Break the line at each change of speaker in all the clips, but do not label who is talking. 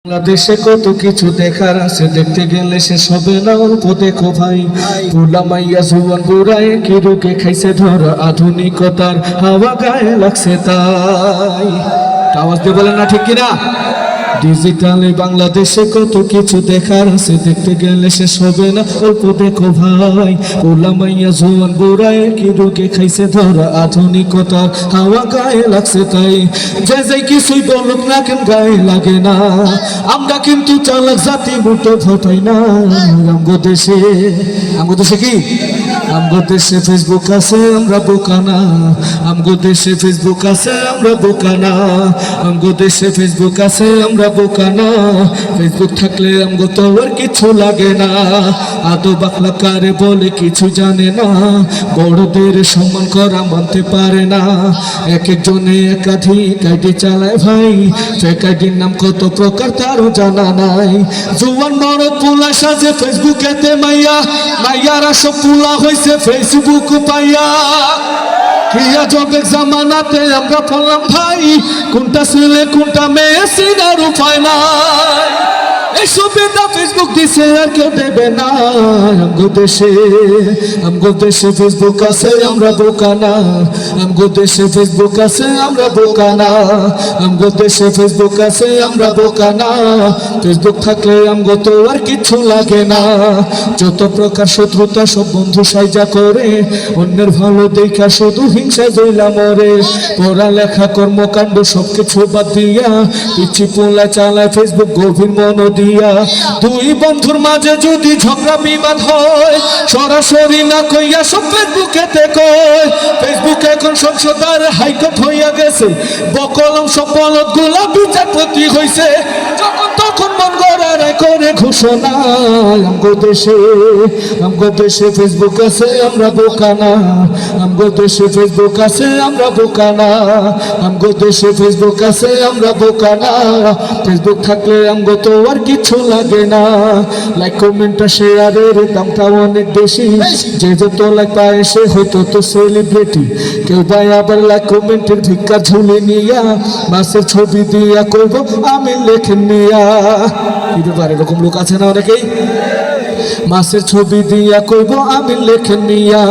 বাংলাদেশে কত কিছু দেখার আছে, দেখতে গেলে শেষ হবে না। অল্প দেখো ভাই, পোলা মাইয়া জুয়ান বুড়ায় কি রোগে খাইছে ধরা, আধুনিকতার হাওয়া গায়ে লাগছে তাই। আওয়াজ দিয়ে বলেন না ঠিক কিনা? ডিজিটালে বাংলাদেশে কত কিছু দেখার আছে, দেখতে গেলে শেষ হবে না। অল্প দেখো ভাই, পোলা মাইয়া জুয়ান বুড়ায় কি রোগে খাইছে ধরা, আধুনিকতার হাওয়া গায়ে লাগছে তাই। যে যে কিছুই বলুক না কেন গায়ে লাগে না, আমরা কিন্তু চালাক জাতি, মুটো ঘটাই না। আমগো দেশে কি আমগো দেশে ফেসবুক আছে, আমরা বোকা না। আমগো দেশে ফেসবুক আছে, আমরা বোকা না। আমগো দেশে ফেসবুক আছে, আমরা বোকা না। ফেসবুক থাকলে আমগো তো আর কিছু লাগে না। আদো বাকলা কারে বলে কিছু জানে না, বড়দের সম্মান করা মানতে পারে না। এক একজনে একাধিক আইডি চালায় ভাই, ফেক আইডির নাম কত প্রকার তারও জানা নাই। জুয়ান নরদ পোলা সাজে ফেসবুকেতে মাইয়া, মাইয়ারা সব পোলা হইছে ফেসবুক পাইয়া। ক্রিয়া জবের জামানাতে আমরা পড়লাম ভাই, কোনটা ছেলে কোনটা মেয়ে চিনার উপায় নাই। এই সুবিধা ফেসবুক দিছে আর কেউ দেবে না। আমগো দেশে ফেসবুক আছে, আমরা বোকা না। আমগো দেশে ফেসবুক আছে, আমরা বোকা না। আমগো দেশে ফেসবুক আছে, আমরা বোকা না। ফেসবুক থাকলে আমগো তো আর কিছু লাগে না। যত প্রকার শত্রুতা সব বন্ধু সাইজা করে, অন্যের ভালো দেখা শুধু হিংসা জইলা মরে। পড়ালেখা কর্মকাণ্ড সবকিছু বাদ দিয়া, পিছি পোলা চালায় ফেসবুক গভীর মন দিয়া। দুই বন্ধুর মাঝে যদি ঝগড়া বিবাদ হয়, সরাসরি না কইয়া সব ফেসবুকেতে কয়। ফেসবুক এখন সংসদের হাইকোর্ট হইয়া গেছে, বকলম সব বলদ গুলা বিচারপতি হইছে। যখন তখন মন গড়ার করে ঘোষণা। আমগো দেশে ফেসবুক আছে, আমরা বোকা না। আমগো দেশে ফেসবুক আছে, আমরা বোকা না। আমগো দেশে ফেসবুক আছে, আমরা বোকা না। ফেসবুক থাকলে আমগো তো আর কিছু লাগে না। লাইক কমেন্ট শেয়ারের দামটা অনেক বেশি, যে যত লাইক পায় সে হয়তো তো সেলিব্রিটি। কেউ ভাই আবার লাইক কমেন্টের ভিক্ষা ঝুলে নিয়া, মাসের ছবি দিয়া করব আমি লেখেন নিয়া। কি ব্যাপার, এরকম লোক আছে না অনেকেই? মাসের ছবি দিয়া কইব আমি লেখেন মিয়া।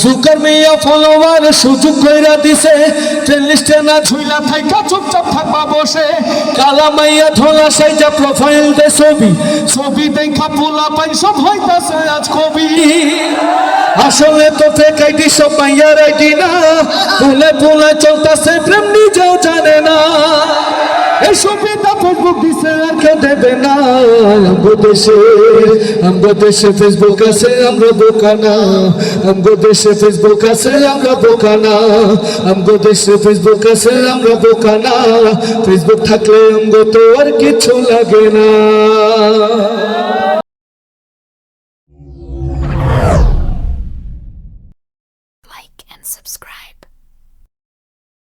সুকার মিয়া ফলোয়ার সুযোগ কইরা দিছে, ট্রেন লিস্টে না ঝুইলা থাইকা চুপচাপ থাকবা বসে। কালা মাইয়া ধোলা সাইজা প্রোফাইল দে ছবি দেখা পোলা পাই সব হইতাছে আজ কবি। আসলে তো ফেক আইডি সব মাইয়ার আইডি না, পোলা চলতাছে প্রেম নিজেও জানে না। এই সুবিধা ফেসবুক দিছে আর কেউ দেবে না। আমগো দেশে ফেসবুক আছে, আমরা বোকা না। আমগো দেশে ফেসবুক আছে, আমরা বোকা না। আমগো দেশে ফেসবুক আছে, আমরা বোকা না। ফেসবুক থাকলে আমগো তো আর কিছু লাগে না।
Like and subscribe.